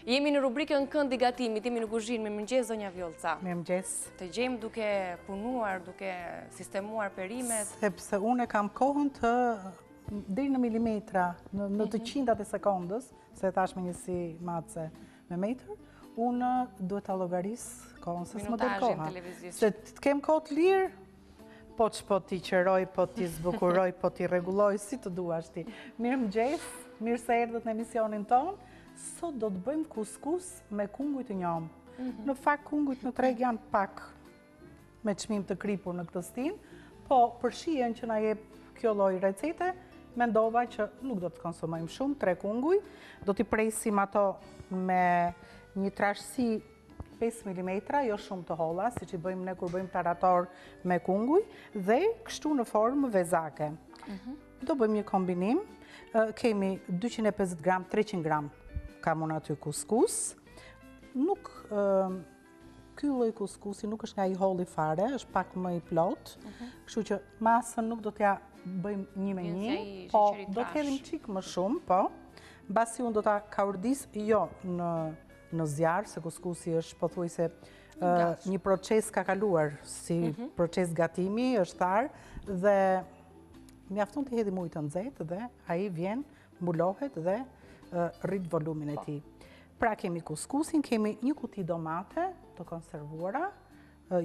Jemi në rubrikën Këndi gatimit, jemi në kuzhinë, mirëmëngjes zonja Vjollca. Mirëmëngjes. Të gjejmë duke punuar, duke sistemuar perimet. Sepse unë kam kohën të deri në milimetra, në të qindat e sekondës, se thash me njësi matëse me metër, unë duhet ta llogaris kohën, se s'më del koha. Se të kem kohë të lirë, po t'i qëroj, po t'i zbukuroj, po t'i rregulloj, si të duash ti. Mirëmëngjes, mirë se erdhët në emisionin tonë. Sot do të bëjmë kuskus me kunguj të njomë. Në fakt, kungujt në treg janë pak me çmim të kripur në këtë stin, po për shijen që na jep kjo lloj recete, mendova që nuk do të konsumojmë shumë, 3 kunguj, do t'i presim ato me një trashësi 5 mm, jo shumë të holla, siç i bëjmë ne kur bëjmë tarator me kunguj, dhe kështu në formë vezake. Do bëjmë një kombinim, kemi 250 gram, 300 gram kam unë aty kuskus. Nuk, ky lloj kuskusi nuk është nga i holli fare, është pak më i plot, kështu që masën nuk do t'ja bëjmë një me një, po do t'hedhim çik më shumë, po. Mbasi unë do ta kaurdis jo në zjarr, se kuskusi është pothuajse një proces ka kaluar si proces gatimi, është tharë, dhe mjafton të hedhim ujë të nxehtë dhe ai vjen, mbulohet dhe rrit volumin e tij. Pra kemi kuskusin, kemi një kuti domate të konservuara,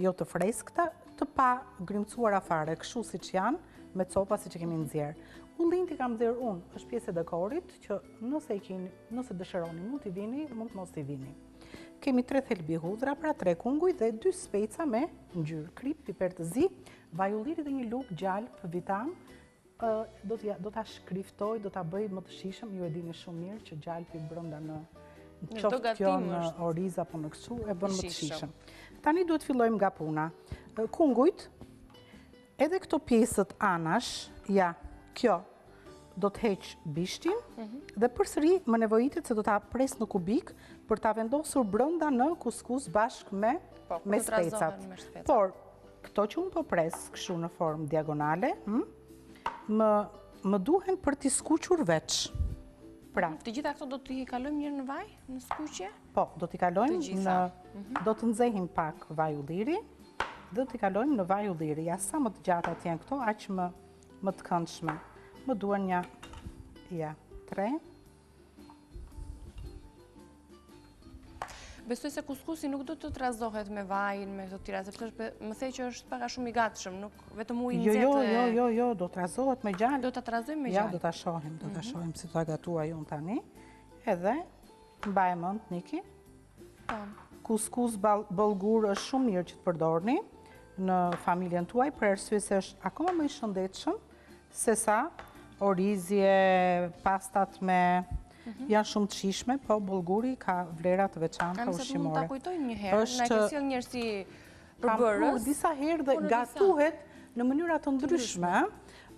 jo të freskëta, të pa grimcuara fare, kështu siç janë, me copa siç e kemi nxjerr. Ullin t'i kam nxjerr unë, është pjesë e dekorit që nëse dëshironi mund t'i vini, mund mos t'i vini. Kemi 3 thelbi hudhra, pra 3 kunguj dhe 2 speca me ngjyrë krip, piper të zi, vaj ulliri dhe një lugë gjalp vitam. Do ta shkriftoj, do ta bëj më të shishëm, ju e dini shumë mirë që gjalpi brenda në qoftë kjo në oriz apo në kështu, e bën më të shishëm. Tani duhet fillojmë nga puna. Kungujt, edhe këto pjesët anash, ja, kjo do të heq bishtin, dhe përsëri më nevojitet se do ta pres në kubik për ta vendosur brenda në kuskus bashkë me specat. Por këto që unë po pres kështu në formë diagonale, më duhen për t'i skuqur veç. Pra, të gjitha këto do t'i kalojmë njërë në vaj, në skuqje? Po, do t'i kalojmë do të nxehim pak vaj ulliri, dhe do t'i kalojmë në vaj ulliri. Ja, sa më të gjata t'jen këto, aq më të këndshme. Më duhen një, 3. Besoj se kuskusi nuk do të trazohet me vajin, me këto tira, sepse më thej që është paka shumë i gatshëm, nuk vetëm ujë nxehtë. Jo, do trazohet me gjallë. Do ta trazojmë me gjallë? Ja, do ta shohim si ta gatuaj unë tani. Edhe, mbaj mend, Niki. Kuskus bollgur është shumë mirë që të përdorni në familjen tuaj, për arsye se është akoma më i shëndetshëm se sa orizje, pastat janë shumë të shishme, po bollguri ka vlera të veçanta ushqimore. Mund ta kujtojmë një herë, na ke sjell njerëz si përbërës. Disa herë dhe gatuhet në mënyra të ndryshme.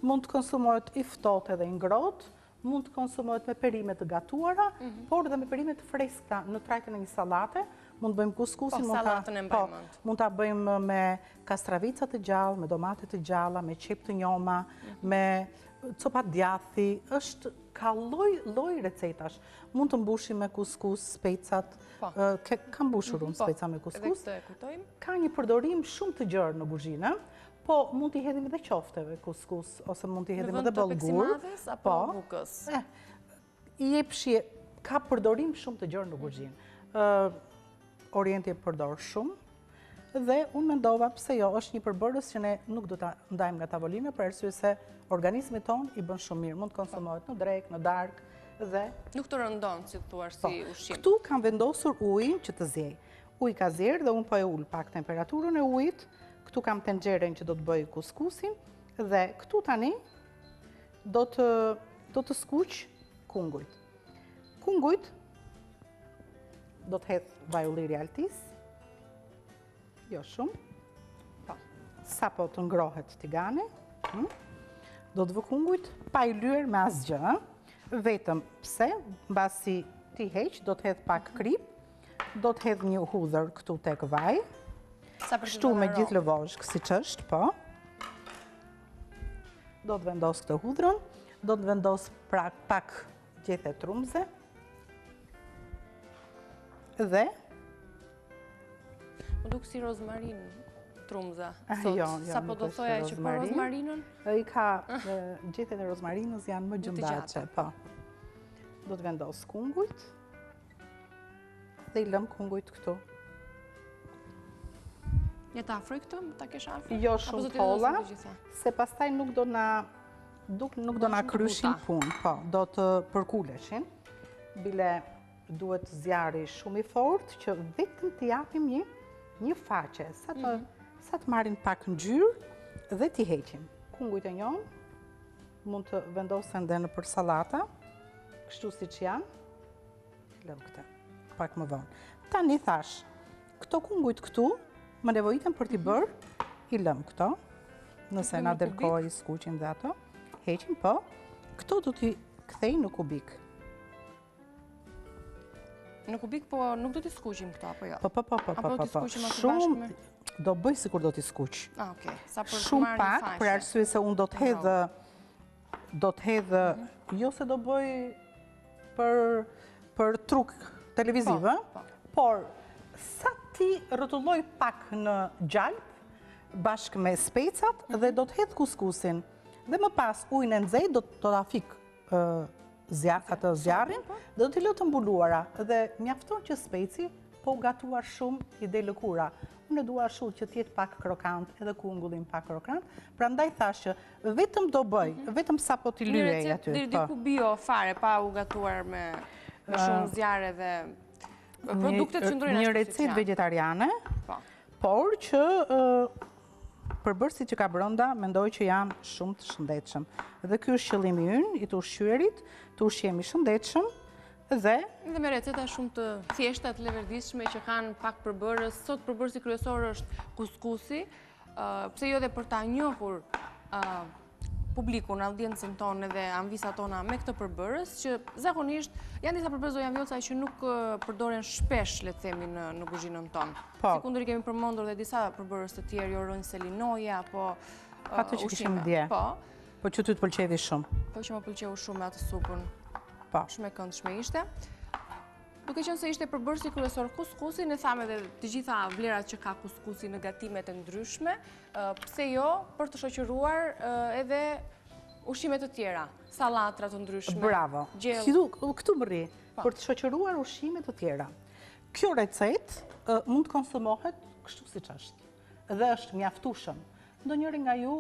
Mund të konsumohet i ftohtë edhe i ngrohtë, mund të konsumohet me perime të gatuara, por edhe me perime të freskëta në trajtën e një sallate. Mund të bëjmë kuskusin, mund ta bëjmë me kastravica të gjallë, me domate të gjalla, me qep të njoma, me copa djathi, ka lloj recetash. Mund të mbushim me kuskus specat, kam mbushur unë speca me kuskus. Ka një përdorim shumë të gjerë në kuzhinë, po mund t'i hedhim edhe qofteve kuskus, ose mund t'i hedhim edhe bollgur. Në vend të peksimadhes apo bukës? I jep shije, ka përdorim shumë të gjerë në kuzhinë. Orienti e përdor shumë, dhe unë mendova pse jo, është një përbërës që ne nuk do ta ndajmë nga tavolina, për arsye se organizmi tonë i bën shumë mirë. Mund të konsumohet në drekë, në darkë, dhe nuk të rëndon, si thua, si ushqim. Këtu kam vendosur ujin që të zjej. Uji ka zjerë dhe unë po e ul pak temperaturën e ujit. Këtu kam tenxheren që do të bëj kuskusin, dhe këtu tani do të skuq kungujt. Kungujt do të hedh vaj ulliri altis, jo shumë, sa po të ngrohet tigani, do të vë kungujt pa i lyer me asgjë, vetëm pse, mbasi ti heq, do të hedh pak krip, do të hedh një hudhër këtu tek vaj, kështu me gjithë lëvozhk, siç është, po. Do të vendos këtë hudhrën, do të vendos pak gjethe trumze, Dhe Më duk si rozmarin trumza. Jo, Sa po do nuk është thoja që po rozmarinën? I ka gjethet e rozmarinës janë më gjëndache, po. Do të vendos kungujt dhe i lëm kungujt këtu. Ja ta afroj këtë, ta kesh afroj? Jo shumë tolla, se pastaj nuk do na kryshin punë, po, do të përkuleshin. Bile duhet zjarri shumë i fortë që vetëm të japim një faqe, sa të marrin pak ngjyrë dhe t'i heqim. Kungujt e njonë mund të vendosen dhe në për sallata, kështu si që janë, lëm këtë, pak më vonë. Tani thash, këto kungujt këtu, më nevojitën për t'i bërë, i lëm këto, nëse na del kohë i skuqim dhe ato, heqim, po, këto do t'i kthej në kubik. Në kubik, po nuk do t'i skuqim këto, apo jo? Po. Apo do t'i skuqim aty bashkë me... Do bëj sikur do t'i skuq. Okej. Sa për të Shumë marrë një pak, faqe. për arsye se unë do të hedhë, jo se do bëj për truk televiziv, por sa ti rrotulloj pak në gjalp bashkë me specat dhe do të hedh kuskusin. Dhe më pas ujin e nxehtë do ta fik atë zjarrin dhe do t'i lë të mbuluara dhe mjafton që speci po gatuar shumë i del lëkura. Unë e dua ashtu që t'jetë pak krokant, edhe kungullin pak krokant, prandaj thashë vetëm do bëj, vetëm sa po t'i lyej aty. Një recept bio fare, pa u gatuar me shumë zjarre dhe produktet që ndrojnë ashtu si që janë. Një recept vegetariane, por që përbërësit që ka brënda, mendoj që janë shumë të shëndetshëm. Dhe ky është qëllimi ynë, i të ushqyerit, të ushqemi shëndetshëm, dhe me receta shumë të thjeshta, të leverdishme, që kanë pak përbërës. Sot përbërësi kryesor është kuskusi, pse jo dhe për ta njohur publikun, audiencën tonë dhe anvisat tona me këtë përbërës, që zakonisht janë disa përbërës do janë vjoca që nuk përdoren shpesh, le të themi, në kuzhinën tonë. Sikundër i kemi përmendur dhe disa përbërës të tjerë, jo rënë selinoja, apo ato që kishim dje. Po që ty të pëlqevi shumë. Po që më pëlqeu shumë me atë supën. Shumë e këndshme ishte. Duke qenë se ishte përbërësi kryesor kuskusi, ne thamë edhe të gjitha vlerat që ka kuskusi në gatimet e ndryshme, pse jo për të shoqëruar edhe ushqimet të tjera, sallatra të ndryshme. Bravo. Këtu më rri, për të shoqëruar ushqimet të tjera. Kjo recet mund të konsumohet kështu siç është. Dhe është mjaftueshëm. Ndonjëri nga ju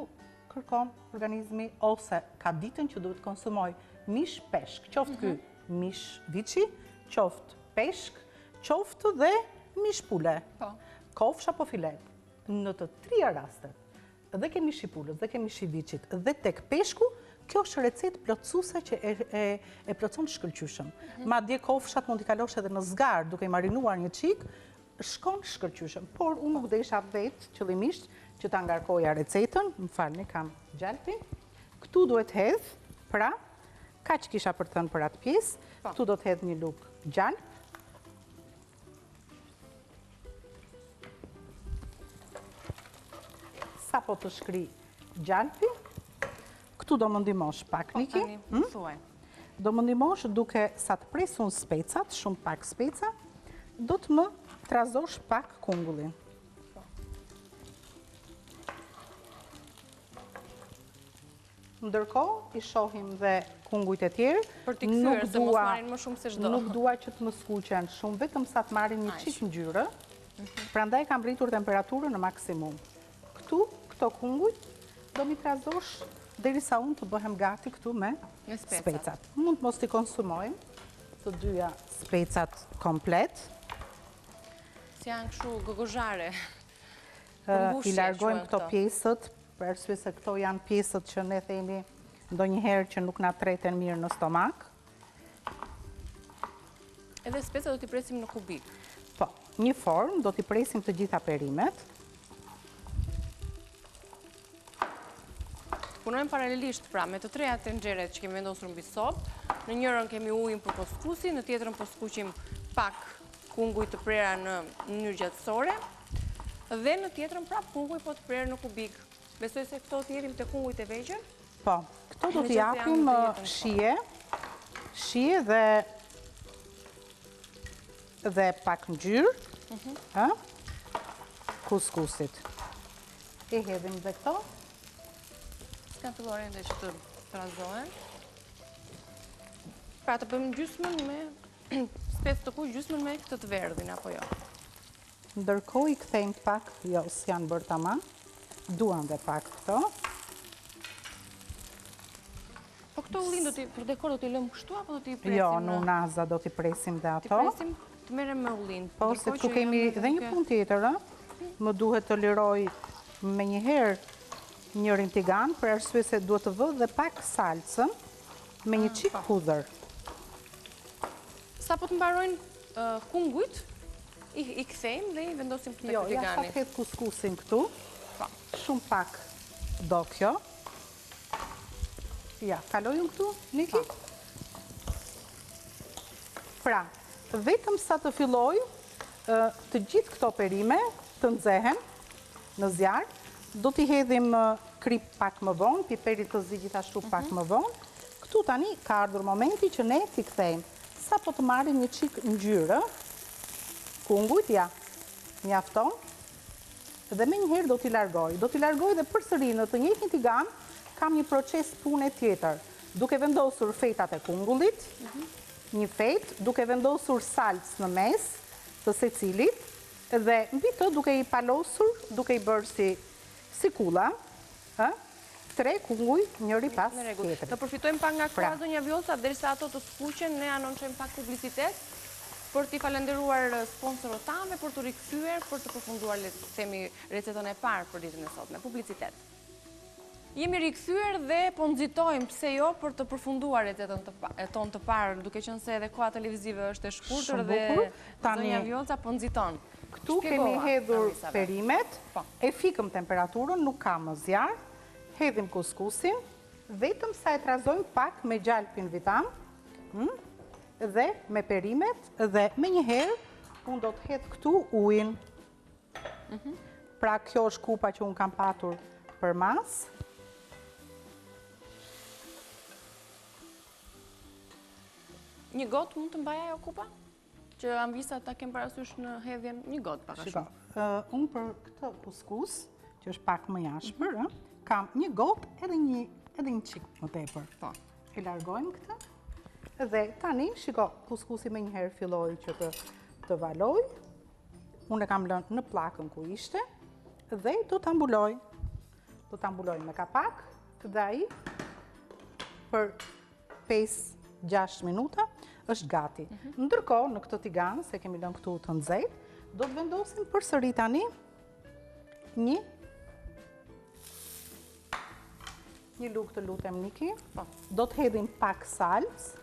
kërkon organizmi ose ka ditën që duhet konsumoj mish peshk, qoftë ky mish viçi, qoftë peshk, qoftë dhe mish pule, kofsh apo filet. Në të trija rastet, dhe ke mishi pulës, dhe ke mishi viçit, dhe tek peshku, kjo është recet plotësuese që e plotëson shkëlqyshëm. Madje kofshat mund t'i kalosh edhe në zgar, duke i marinuar një çik, shkon shkëlqyshëm. Por unë nuk desha vetë qëllimisht që ta ngarkoja recetën, më falni, kam gjalpin. Këtu duhet hedh, pra, kaq kisha për të thënë për atë pjesë, këtu do të hedh një lugë gjalp. Sa po të shkri gjalpi, këtu do më ndihmosh pak, Niki. Do më ndihmosh duke sa të presun specat, shumë pak speca, do të më trazosh pak kungullin. Ndërkohë, i shohim dhe kungujt e tjerë. Për t'i kthyer, se mos marrin më shumë se çdo. Nuk dua që të më skuqen shumë, vetëm sa të marrin një çik ngjyrë. Prandaj kam rritur temperaturën në maksimum. Këto kungujt do mi trazosh derisa unë të bëhem gati këtu me specat. Mund të mos t'i konsumojmë të dyja specat komplet. Si janë kështu gogozhare. I largojmë këto pjesët, për arsye se këto janë pjesët që ne themi ndonjëherë që nuk na treten mirë në stomak. Edhe specat do t'i presim në kubik. Po, një formë do t'i presim të gjitha perimet. Punojmë paralelisht pra me të treja tenxheret që kemi vendosur mbi sopë. Në njërën kemi ujin për kuskusi, në tjetrën po skuqim pak kunguj të prera në mënyrë gjatësore dhe në tjetrën prap kunguj po të prerë në kubik. Besoj se këto t'i jepim të kungujt e vegjël? Po, këto do t'i japim shije dhe dhe pak ngjyrë kuskusit. I hedhim dhe këto. S'ka filluar ende që të trazohen. Pra të bëjmë gjysmën me spec të kuq, gjysmën me këtë të verdhin apo jo. Ndërkohë i kthejmë pak, jo, s'janë bërë tamam. Duan dhe pak këto. Po këto ullin për dekor do t'i lëmë kështu apo do t'i presim? Jo, në unaza do t'i presim dhe T'i ato. presim të merrem me ullin. Po, se këtu kemi dhe një punë tjetër, më duhet të liroj me njëherë njërin tigan, për arsye se duhet të vë dhe pak salcën me një qik hudhër. Sa po të mbarojnë kungujt, i kthejmë dhe i vendosim të Jo, tigani. ja sa të hedhë kuskusin këtu, shumë pak do kjo. Ja, kalojnë këtu, Niki? Pra, vetëm sa të filloj, të gjithë këto perime të nxehen në zjarë, do t'i hedhim krip pak më vonë, piperit të zi gjithashtu pak më vonë. Këtu tani ka ardhur momenti që ne t'i kthejmë. Sa po të marrim një qik ngjyrë, kungujt, ja, mjafton, dhe me njëherë do t'i largoj. Do t'i largoj dhe përsëri në të njëjtin tigan, kam një proces pune tjetër. Duke vendosur fetat e kungullit, një fet, duke vendosur salcë në mes të secilit, dhe mbi të duke i palosur, duke i bërë si kula, 3 kunguj njëri pas tjetër. Të përfitojmë pak nga këto zonja Vjosa, derisa ato të skuqen, ne anoncojmë pak publicitet për t'i falenderuar sponsorët tanë, për të rikthyer, për të përfunduar themi recetën e parë për ditën e sotme. Publicitet. Jemi rikthyer dhe po nxitojmë pse jo për të përfunduar recetën tonë të parë, duke qenë se edhe koha televizive është e shkurtër dhe zonja Vjosa po nxiton. Këtu kemi hedhur perimet, e fikëm temperaturën, nuk ka më zjarë, hedhim kuskusin, vetëm sa e trazojmë pak me gjalpin vitam, dhe me perimet, dhe me njëherë, unë do të hedhë këtu ujin. Pra kjo është kupa që unë kam patur për mas. Një gotë mund të mbaja jo kupa? Që Anvisa ta kem parasysh në hedhjen një gotë paka shumë. Unë për këtë kuskus, që është pak më jashpër, kam një gotë edhe një qik më tepër. E largojmë këtë. Dhe tani, shiko, kuskusi me njëherë filloj që të valoj. Unë e kam lënë në plakën ku ishte. Dhe do të ambuloj. Do të ambuloj me kapak. Dhe ai, për 5-6 minuta, është gati. Ndërkohë, në këtë tigan, se kemi lënë këtu të nxehtë, do të vendosim përsëri tani një lugë të lutem, Niki. Do të hedhim pak salcë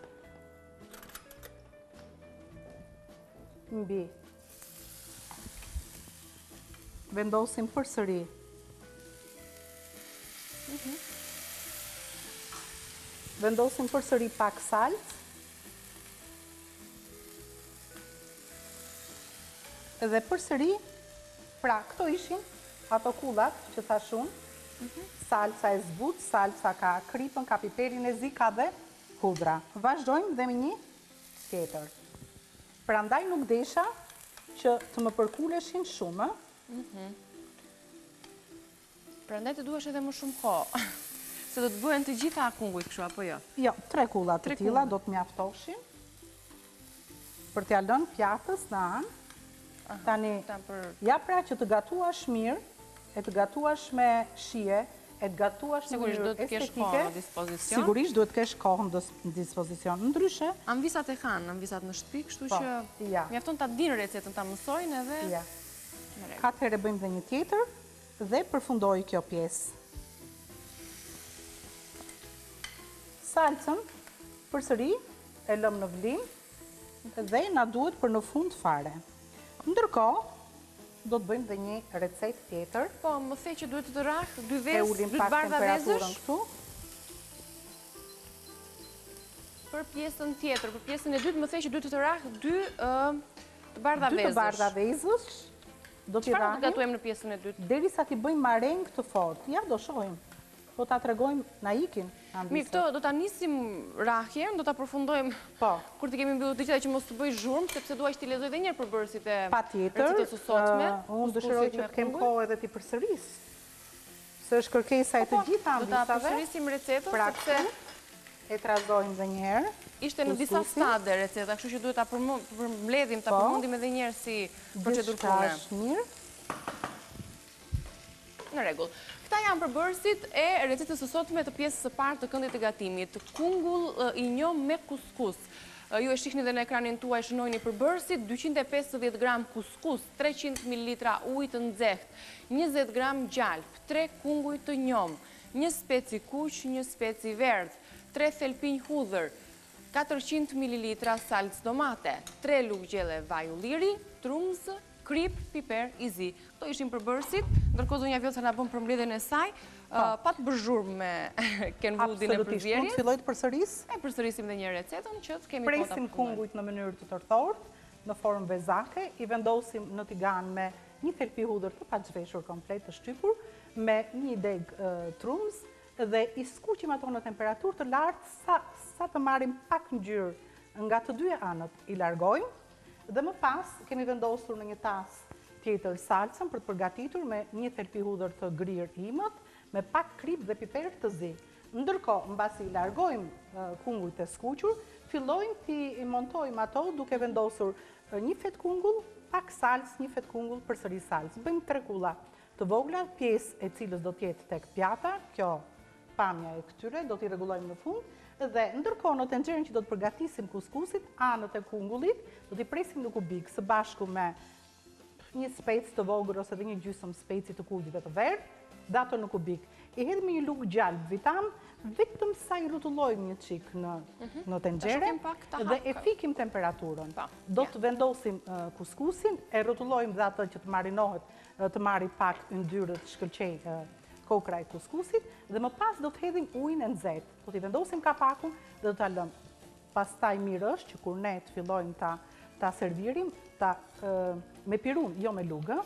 mbi. Vendosim përsëri. Vendosim përsëri pak salcë. Dhe përsëri, pra, këto ishin ato kullat që thashun, salca e zbut, salca ka kripën, ka piperin e zi, ka dhe hudra. Vazhdojmë dhe me një tjetër. Prandaj nuk desha që të më përkuleshin shumë. Prandaj të duhesh edhe më shumë kohë. Se do të bëhen të gjitha kunguj kështu apo jo? Jo, 3 kullat të tilla do të mjaftoshin për t'ja lënë pjatës në anë. Tani, ja pra që të gatuash mirë, e të gatuash me shije, e të gatuash në mënyrë estetike, sigurisht duhet kesh kohën në dispozicion. Ndryshe, Anvisat e kanë, anvisat në shtëpi, kështu që mjafton ta dinë recetën, ta mësojnë edhe. Atëherë bëjmë dhe një tjetër dhe përfundoj kjo pjesë. Salcën përsëri e lëm në vlim dhe na duhet për në fund fare. Ndërkohë, do të bëjmë dhe një recetë tjetër. Po, më the që duhet të rrah 2 vezë, 2 bardha vezësh. Për pjesën tjetër, për pjesën e dytë, më the që duhet të rrah 2 bardha vezësh. 2 bardha vezësh. Do t'i rahim. Çfarë do të gatuajmë në pjesën e dytë? Derisa t'i bëjmë mareng të fortë. Ja, do shohim. po ta tregojmë, na ikin. Mirë, këtë do ta nisim rrahjen, do ta përfundojmë Po. kur të kemi mbyllur të gjitha që mos të bëj zhurmë, sepse dua që t'i lexoj edhe një herë përbërësit e Patjetër, recetës së sotme. unë dëshiroj që të kem kohë edhe ti përsëris. Se është kërkesa e të gjitha do ta ambisave. përsërisim recetën Praktikë, sepse e trazojmë edhe një herë. ishte në disa stade receta, kështu që duhet ta përmbledhim, ta përmendim edhe një herë si procedurë pune. Është mirë. Në rregull. Këta janë përbërësit e recetës së sotme të pjesës së parë të këndit të gatimit. Kungull i njom me kuskus. Ju e shihni dhe në ekranin tuaj, shënojni përbërësit, 250 gram kuskus, 300 ml ujë të nxehtë, 20 gram gjalp, 3 kunguj të njom, 1 speci kuq, 1 speci verdh, 3 thelpinj hudhër, 400 ml salcë domate, 3 lugë gjelle vaj ulliri, trumzë, krip, piper, i zi. Këto ishin përbërësit, ndërkohë zonja Vjoca na bën përmbledhjen e saj, pa të bërë zhurmë me kenvudin e Absolutisht, mund përzierjes. të filloj të përsëris. E përsërisim dhe një recetën që të kemi kohë ta Presim përfundojmë. kungujt në mënyrë të tërthort, në formë vezake, i vendosim në tigan me një thelpi hudhër të pazhveshur komplet të shtypur, me një deg trumz dhe i skuqim ato në temperaturë të lartë sa të marrim pak ngjyrë nga të dy anët, i largojmë dhe më pas kemi vendosur në një tas tjetër salcën për të përgatitur me një thelpi hudhër të grirë imët, me pak krip dhe piper të zi. Ndërkohë, mbasi i largojmë kungujt e skuqur, fillojmë t'i montojmë ato duke vendosur një fet kungull, pak salcë, një fet kungull, përsëri salcë. Bëjmë 3 kulla të vogla, pjesë e cilës do t'jetë tek pjata, kjo pamja e këtyre, do t'i rregullojmë në fund, dhe ndërkohë në tenxherën që do të përgatisim kuskusit, anët e kungullit, do t'i presim në kubik së bashku me një spec të vogël ose dhe një gjysmë speci të kuqe të verdh, dhe ato në kubik. I hedhim një lugë gjalp vitam, vetëm sa i rrotullojmë një çik në tenxhere dhe e fikim temperaturën. Do të vendosim kuskusin, e rrotullojmë dhe atë që të marinohet, të marri pak yndyrë të shkëlqej kokra e kuskusit dhe më pas do të hedhim ujin e nxehtë. Do t'i vendosim kapakun dhe do ta lëmë. Pastaj mirë është që kur ne të fillojmë ta servirim, me pirun, jo me lugë,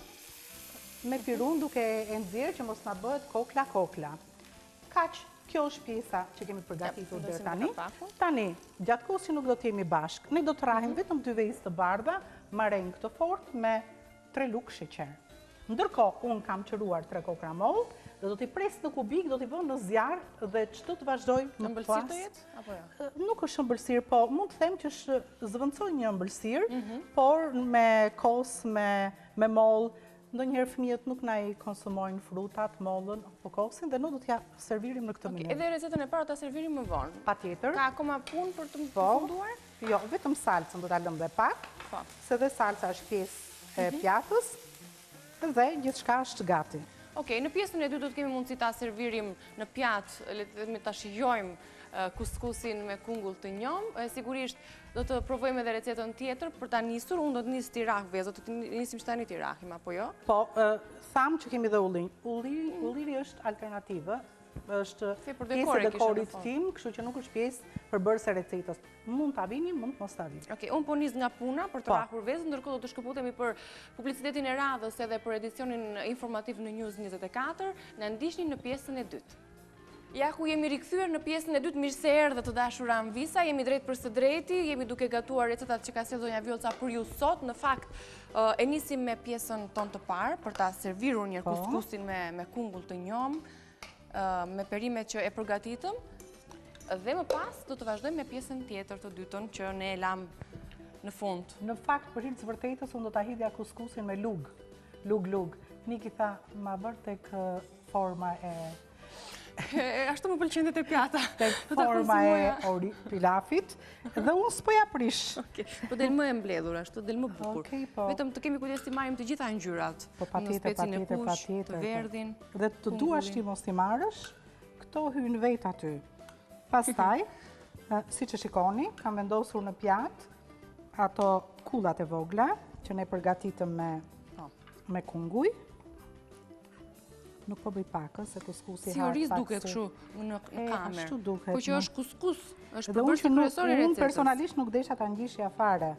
me pirun duke e nxjerrë që mos na bëhet kokla. Kaq, kjo është pjesa që kemi përgatitur deri tani. Tani, gjatë kohës që nuk do të jemi bashkë, ne do të rrahim vetëm 2 vezë të bardha, marengë të fortë me 3 lugë sheqer. Ndërkohë, unë kam qëruar 3 kokra mollë, dhe do t'i pres në kubik, do t'i vënë në zjarë dhe çdo të vazhdoj në pas. Ëmbëlsirë të jetë? Apo jo? Nuk është ëmbëlsirë, po mund të them që zëvendësoj një ëmbëlsirë, por me kos, me mollë, ndonjëherë fëmijët nuk na i konsumojnë frutat, mollën apo kosin dhe nuk do t'ja servirim në këtë mënyrë. Edhe recetën e parë ta servirim më vonë. Patjetër. Ka akoma punë për të përfunduar? Jo, vetëm salcën do ta lëm dhe pak, se dhe salca është pjesë e pjatës dhe gjithçka është gati. Okej, në pjesën e dytë do të kemi mundësi ta servirim në pjatë, le të themi ta shijojmë kuskusin me kungull të njom. Sigurisht do të provojmë edhe recetën tjetër për ta nisur. Unë do të nis tirah vezë, do të nisim që tani tirahim apo jo? Po, thamë që kemi dhe ullin. Ulliri është alternativë, është pjesë e dekorit tim, kështu që nuk është pjesë përbërëse e recetës. Mund ta vini, mund mos ta vini. Okej, unë po nis nga puna për të rahur vezën, ndërkohë do të shkëputemi për publicitetin e radhës edhe për edicionin informativ në News 24. Na ndiqni në pjesën e dytë. Ja ku jemi rikthyer në pjesën e dytë, mirë se erdhe të dashura Anvisa, jemi drejt për së drejti, jemi duke gatuar recetat që ka sjellë zonja Vjoca për ju sot. Në fakt, e nisim me pjesën tonë të parë për ta servirur një kuskusin me kungull të njom, me perimet që e përgatitëm, dhe më pas do të vazhdojmë me pjesën tjetër të dytën që ne e lam në fund. Në fakt, për hir të vërtetës, unë do ta hidhja kuskusin me lug. Niki tha, ma bërë tek forma e Ashtu më pëlqen te pjata. Tek forma e pilafit dhe unë s'po ja prish. Po del më e mbledhur, ashtu del më bukur. Po. Vetëm të kemi kujdes të marrim të gjitha ngjyrat. Po patjetër. Të verdhin. Dhe të duash ti mos ti marrësh, këto hyn vet aty. Pastaj, siç e shikoni, kam vendosur në pjatë ato kullat e vogla që ne përgatitëm me kunguj. Nuk po bëj pakën, se kuskusi si oriz duket kështu në kamerë. Ashtu duket. Po që është kuskus, është përbërës kryesor i recetës. Unë personalisht nuk desha ta ngjishja fare,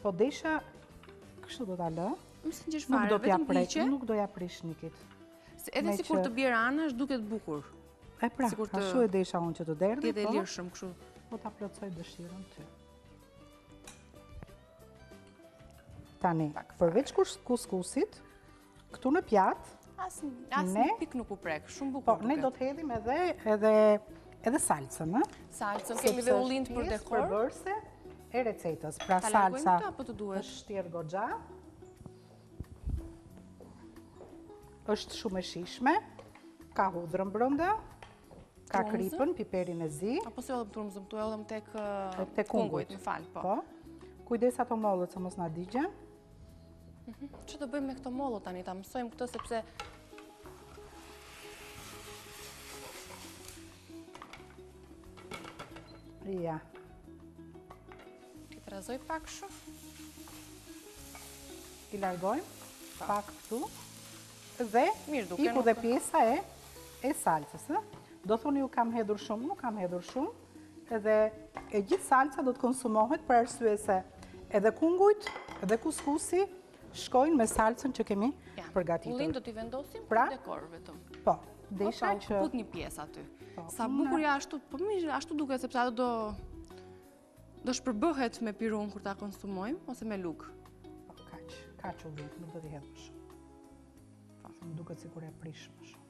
po desha kështu do ta lë. Mos ngjish fare, vetëm piqe. Nuk do ja prish nikit. Edhe sikur të bjerë anash duket bukur. E pra, Sikur të- ashtu e desha unë që të derdhi, Tjetë e lirshëm kështu. po ta plotësoj dëshirën ty. Tani, përveç kuskusit, këtu në pjatë, Asë një pik nuk u prek, shumë po, bukur ne duket. do të hedhim edhe salcën, ë? Salcën, kemi dhe ullint për dekor. Përbërse e recetës. Pra Ta largojmë salca të apo të duhet? është shtjerë goxha, është shumë e shishme, ka hudrën brënda, ka Trumzë? kripën, piperin e zi, Apo se odhëm turmzëm, tu e odhëm tek tek kungujt. më falë, po. Po. Kujdes ato mollët se mos na digjen. Që të bëjmë me këto mollo tani, ta mësojmë këtë sepse Ja. ti të razoj pak shumë. I largojmë pak këtu dhe Mirë duke, iku nuk- dhe pjesa e salcës, ë? Do thoni ju kam hedhur shumë, nuk kam hedhur shumë, edhe e gjithë salca do të konsumohet për arsye se edhe kungujt, edhe kuskusi shkojnë me salcën që kemi Ja, përgatitur. ullin do t'i vendosim Pra? për dekor vetëm. Po, desha që Put një pjesë aty. Po, Sa bukur ja ashtu, po mirë, ashtu duket sepse ato do shpërbëhet me pirun kur ta konsumojmë ose me lugë. po, kaq ullim, nuk do t'i hedh më shumë. Po, më duket sikur e prish më shumë.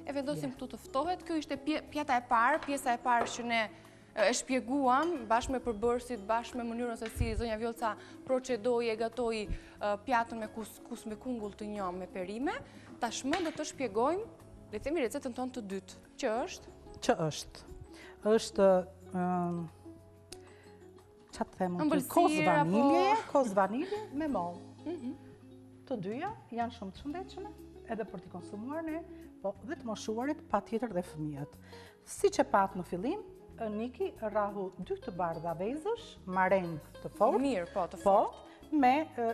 E vendosim këtu të ftohet. Kjo ishte pjata e parë, pjesa e parë që ne e shpjeguam bashkë me përbërësit, bashkë me mënyrën se si zonja Vjollca procedoi e gatoi pjatën me kuskus me kungull të njom me perime. Tashmë do të shpjegojmë, le të themi recetën tonë të dytë, që është Që është? Është ç'a të them, Ëmbëlsirë, kos vanilje me mollë. Të dyja janë shumë të shëndetshme edhe për t'i konsumuar ne, po dhe të moshuarit patjetër dhe fëmijët. Siç e pat në fillim, Niki rrahu 2 të bardha vezësh, mareng të fortë, mirë, po, të po, fortë. me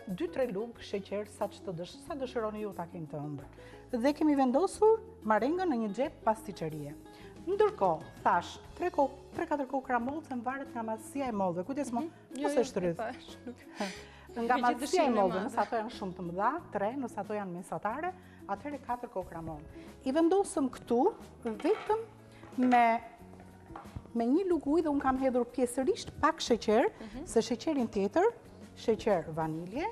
2-3 lugë sheqer sa dëshironi ju ta keni të ëmbël. Dhe kemi vendosur marengën në një xhep pasticcerie. Ndërkohë, thash 3-4 kokra mollë se varet nga madhësia e mollëve. Kujdes mo, mos e shtrydh. Nga Me gjithë madhësia e dëshirën e mollëve, madhe. nëse ato janë shumë të mëdha, 3, nëse ato janë mesatare, atëherë 4 kokra mollë. I vendosëm këtu vetëm me një lugë ujë dhe unë kam hedhur pjesërisht pak sheqer, se sheqerin tjetër, sheqer vanilje,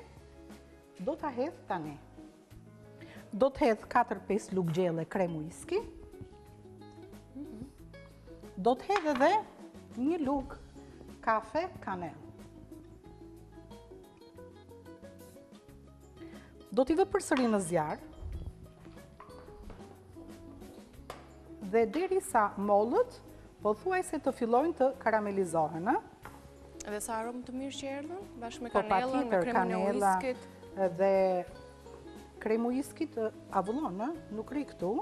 do ta hedh tani. Do të hedh 4-5 lugë gjelle krem whisky. Do të hedh edhe një lugë kafe kanel. Do t'i vë përsëri në zjarr. Dhe derisa mollët pothuajse të fillojnë të karamelizohen, ë? Edhe sa aromë të mirë që erdhën, bashkë me Po kanelën, me patjetër, kremën e kanela whiskit. dhe kremu whiskit avullon, nuk ri këtu,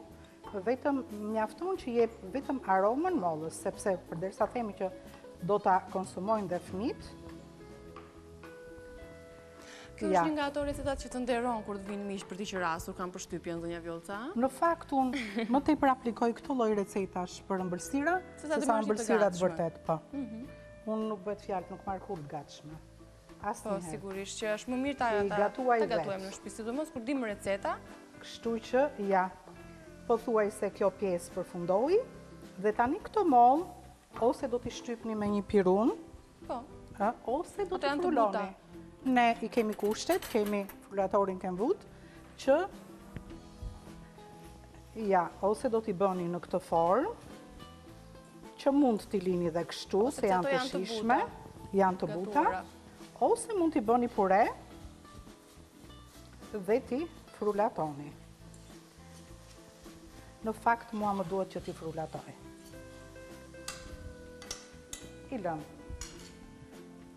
vetëm mjafton që jep vetëm aromën mollës, sepse përderisa themi që do ta konsumojnë dhe fëmijët. Kjo është një nga ato recetat që të nderon kur të vinë miq për t'i qërasur, kam përshtypjen zonja Vjollca. Në fakt, unë më tepër aplikoj këto lloj recetash për ëmbëlsira, Se sa të sesa marrësh të ëmbëlsirat gatshme. vërtet, po. Unë nuk bëhet fjalë, nuk marr kurrë të gatshme. Po, Asnjëherë. sigurisht që është më mirë ta I gatuaj vetë. gatuajmë në shtëpi, sidomos kur dim receta. Kështu që, ja, pothuajse kjo pjesë përfundoi dhe tani këto mollë ose do t'i shtypni me një pirun, Po, ose do Po të t'i janë të fruloni. buta. Ne i kemi kushtet, kemi frulatorin të mvut, që ja, ose do t'i bëni në këtë formë, që mund t'i lini dhe kështu, Ose se që janë ato të janë të shishme, buta, janë të buta, gatuara. ose mund t'i bëni pure dhe t'i frulatoni. Në fakt, mua më duhet që t'i frulatoj. I lëm.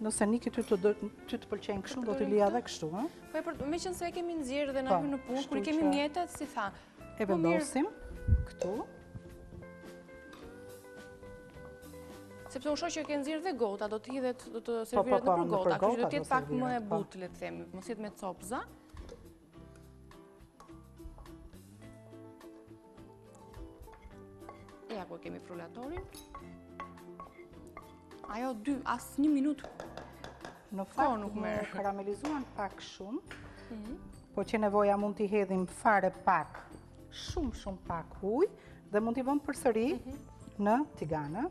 Nëse Niki ty të pëlqen kështu, do t'i lija dhe kështu, ë? Po me qënë se e kemi nxjerrë dhe na Po, hyn në punë, kur i kështu kemi që- mjetet, si tha. E po mirë, vendosim këtu. Sepse u shoh që e ke nxjerrë dhe gota, do të hidhet, do të serviret po, nëpër nëpër gota, kështu që do gota të jetë do pak më e serviret, po. butë, le të themi, mos jetë me copza. Ja ku e kemi frulatorin. Ajo as 1 minutë. Në Ko fakt, nuk më merr. karamelizuan pak shumë, po që nevoja mund t'i hedhim fare pak, shumë pak ujë, dhe mund t'i vëmë përsëri në tiganë.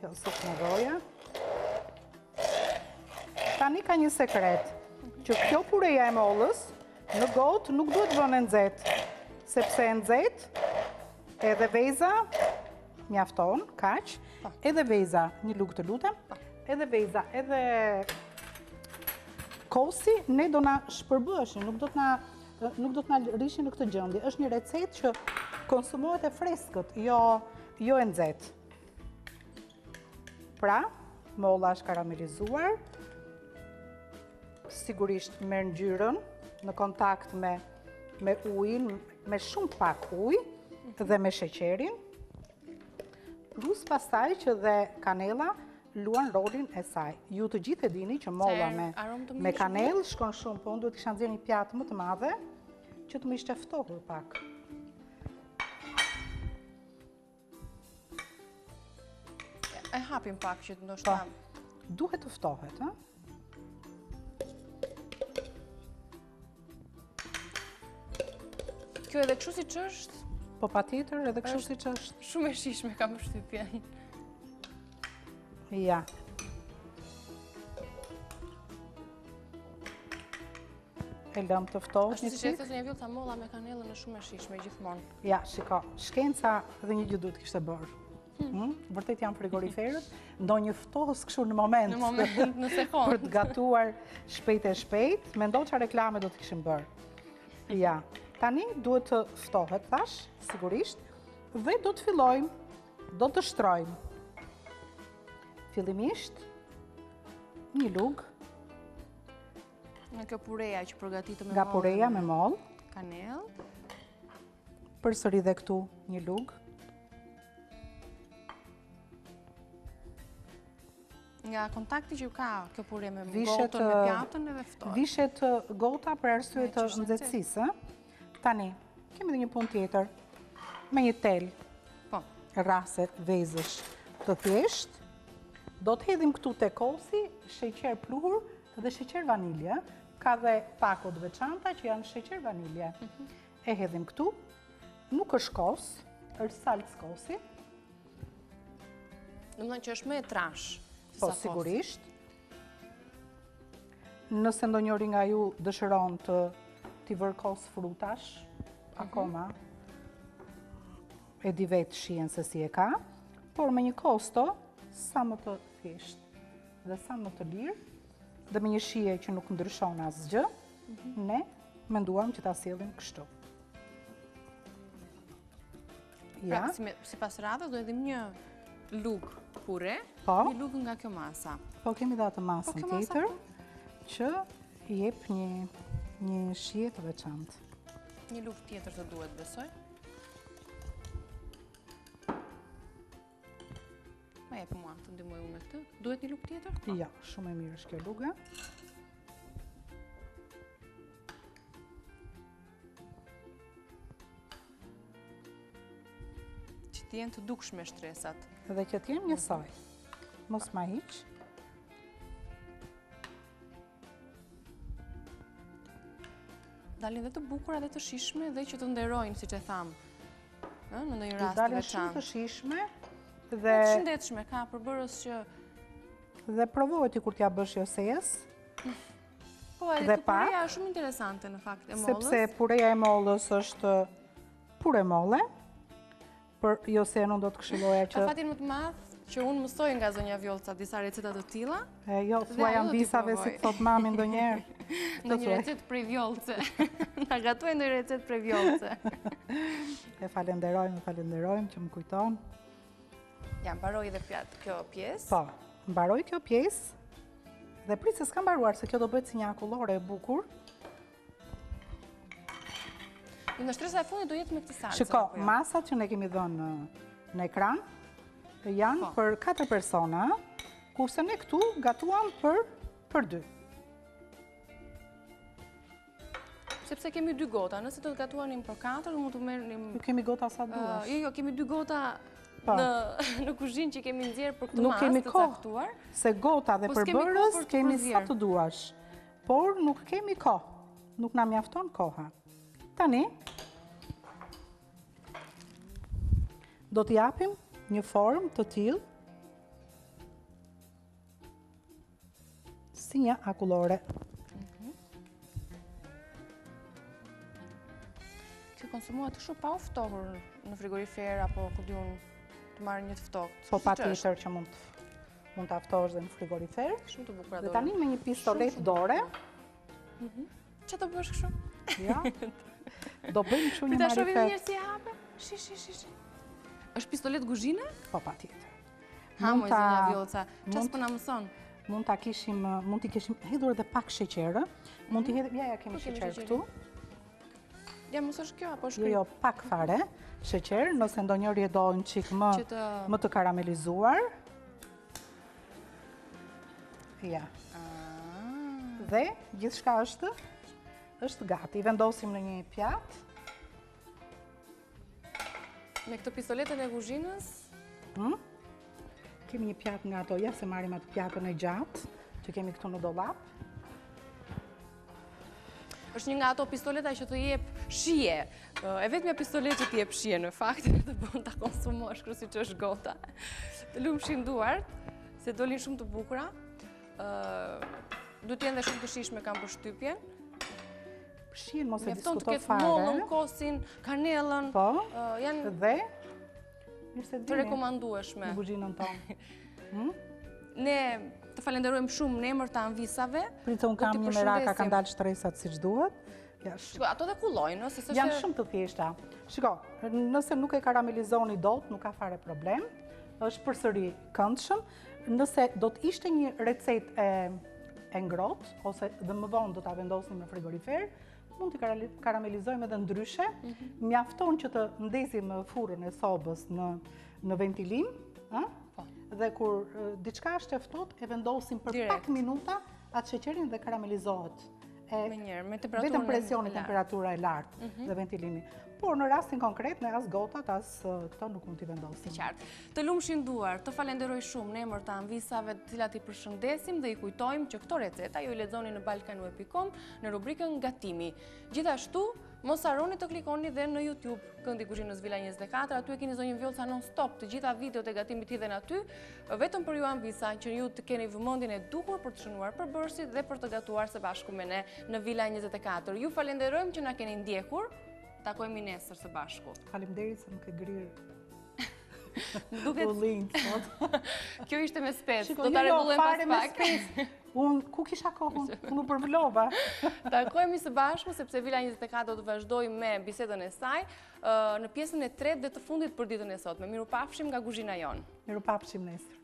Jo, sot në goja. Tani ka një sekret, që kjo pureja e mollës në gotë nuk duhet vënë e nxehtë, sepse e nxehtë edhe veza mjafton, kaq, edhe veza, një lugë të lutem, edhe veza, edhe kosi, ne do na shpërbëshin, nuk do të na rishin në këtë gjendje. Është një recetë që konsumohet e freskët, jo e nxehtë. Pra, molla është karamelizuar, sigurisht merr ngjyrën në kontakt me ujin, me shumë pak ujë dhe me sheqerin, plus pastaj që dhe kanela luan rolin e saj. Ju të gjithë e dini që molla me kanel shkon shumë, po unë duhet kisha nxjerrë një pjatë më të madhe që të më ishte ftohur pak. E hapim pak që të ndoshta. Duhet të ftohet, ë? Kjo edhe kështu siç është? Po patjetër, edhe kështu siç është. Shumë e shishme kam përshtypjen. Ja. E lëm të ftohet Ashtu një siç e çik. thotë një vjollca molla me kanellën është shumë e shishme gjithmonë. Ja, shiko, shkenca dhe një gjë duhet kishte bërë. Vërtet janë frigoriferët, ndonjë ftohës kështu në moment. Në moment, në sekond. Për të gatuar shpejt e shpejt, mendo që reklame do të kishin bërë. Ja, tani duhet të ftohet, thash, sigurisht, dhe do të fillojmë, do të shtrojmë. Fillimisht, një lugë Nga kjo pureja që përgatitëm me nga pureja me mollë, kanellë. përsëri dhe këtu një lugë. Nga kontakti që ka kjo pure me Vishet, gotën, me pjatën edhe ftohet. Vishet gota për arsye të që është nxehtësisë. Tani, kemi dhe një punë tjetër, me një tel, Po, rrase vezësh të thjesht, do të hedhim këtu te kosi sheqer pluhur dhe sheqer vanilje, ka dhe pako të veçanta që janë sheqer vanilje. E hedhim këtu, nuk është kos, është salcë kosi, domethënë që është më e trash. se po sa kosi. sigurisht. Nëse ndonjëri nga ju dëshiron t'i vërkos frutash, akoma e di vetë shien se si e ka, por me një kosto sa më të thjesht dhe sa më të lirë, dhe me një shije që nuk ndryshon asgjë, ne menduam që ta sjellim kështu. Ja, Pra, sipas radhës do edhim një lugë pure, Po. një lugë nga kjo masa. po kemi dhe atë masën kjo masa, tjetër, që jep një shije të veçantë. Një lugë tjetër të duhet, besoj. Ma jep mua, të ndihmoj unë me këtë. Duhet një lugë tjetër? Ja, shumë e mirë është kjo lugë. Që t'jenë të dukshme shtresat. Dhe që t'jenë njësoj. Mos ma hiq. Dalin dhe të bukura dhe të shishme dhe që të nderojnë, siç e tham. Në ndonjë I rast të dalin shumë të veçantë. shishme Të dhe shëndetshme, ka përbërës që provohet ti kur t'ja bësh josejes, po edhe Dhe të pureja pak, është shumë interesante në fakt e mollës. sepse pureja e mollës është pure molle, për jose nuk do të këshilloja Ka që fatin më të madh që unë mësoj nga zonja Vjolca disa receta të tilla, jo, thua ajo janë do t'i bisave provoj. si thot mami ndonjëherë. në një recetë prej Vjolce. Na gatuaj në recetë prej Vjolce. E falenderojmë që më kujton. Ja, mbaroi dhe kjo pjesë. Po, mbaroj kjo pjesë dhe prit se s'ka mbaruar se kjo do bëhet si një akullore e bukur. Në shtresa e fundit do jetë me këtë salcë. Shiko, apo jo? masat që ne kemi dhënë në ekran janë Po. për 4 persona, kurse ne këtu gatuam për 2. Sepse kemi 2 gota, nëse do të gatuanim për 4, mund të merrnim Ju kemi gota sa duash. jo, kemi 2 gota Po. në kuzhinë që kemi nxjerr për këtë Nuk kemi masë të kohë. caktuar. Se gota dhe Po s'kemi kohë përbërës për të kemi sa përzierë. të duash, por nuk kemi kohë, nuk na mjafton koha. Tani, do t'i japim një formë të tillë si një akullore. Kjo konsumohet shumë pa u ftohur në frigorifer apo ku diun të marrë një të ftohtë. Po patjetër që mund ta ftosh dhe në frigorifer. Shumë të bukura. Dhe tani me një pistolet dore. Çfarë do bësh kështu? Ja. Do bëjmë kështu një Prita shohim marifet. njerëz si hape. Shi. Është pistolet kuzhine? Po patjetër. Ha, Mund moj ta- zonja Vjollca. Çfarë mund- s'po na mëson? Mund t'i kishim hedhur edhe pak sheqer. Mund t'i hedhim, ja kemi Ku kemi sheqer sheqerin? këtu. Ja mësosh kjo apo shkrim? Jo, pak fare sheqer, nëse ndonjëri e do një çik Që të më të karamelizuar. Ja. Dhe gjithçka është gati. Vendosim në një pjatë. Me këtë pistoletën e kuzhinës, Kemi një pjatë nga ato, ja se marrim atë pjatën e gjatë që kemi këtu në dollap. është një nga ato pistoleta që të jep shije. E vetmja pistolet që të jep shije në fakt, të bën ta konsumosh kështu siç është gota. Të lumshin duart, se dolin shumë të bukura. Duhet të jenë dhe shumë të shijshme kam përshtypjen. Shihen mos e Mjafton të diskutoj ketë mollën, fare. kosin, kanellën. Po. Janë Dhe mirë se të dini rekomandueshme. në kuzhinën tonë. Ne të falenderojmë shumë në emër të anvisave. Pritë, unë kam një meraka, kanë dalë shtresat siç duhet. Ja, Shiko, ato dhe kullojnë, se s'është... janë shumë të thjeshta. Shiko, nëse nuk e karamelizoni dot, nuk ka fare problem. Është përsëri këndshëm. Nëse do të ishte një recetë e ngrohtë ose dhe më vonë do ta vendosim në frigorifer, mund t'i karamelizojmë edhe ndryshe. Mjafton që të ndesim furrën e sobës në ventilim, dhe kur diçka është e ftohtë, e vendosim për pak minuta atë sheqerin dhe karamelizohet. Me njërë, me temperaturën Vetëm presioni, temperatura e lartë dhe ventilimi. Por në rastin konkret, ne as gotat, as këto nuk mund t'i vendosim. Qartë. Të lumshin duar, të falenderoj shumë në emër të anvisave të cilat i përshëndesim dhe i kujtojmë që këto receta ju i lexoni në balkanu.com në rubrikën Gatimi. Gjithashtu, mos harroni të klikoni dhe në YouTube Këndi i Kuzhinës Villa 24, aty e keni zonjën Vjollca non-stop, të gjitha videot e gatimit hidhen aty, vetëm për ju anvisa që ju të keni vëmendjen e duhur për të shënuar përbërësit dhe për të gatuar së bashku me ne në Villa 24. Ju falenderojmë që na keni ndjekur. Takojmë nesër së bashku. Faleminderit se nuk e grirë. Duket kjo ishte me spec, do ta ta rregullojmë pas pak. Unë ku kisha kohën? Unë u përvlova. Takojmë së bashku sepse Villa 24 do të vazhdojmë me bisedën e saj në pjesën e tretë dhe të fundit për ditën e sotme. Mirupafshim nga kuzhina jon. Mirupafshim nesër.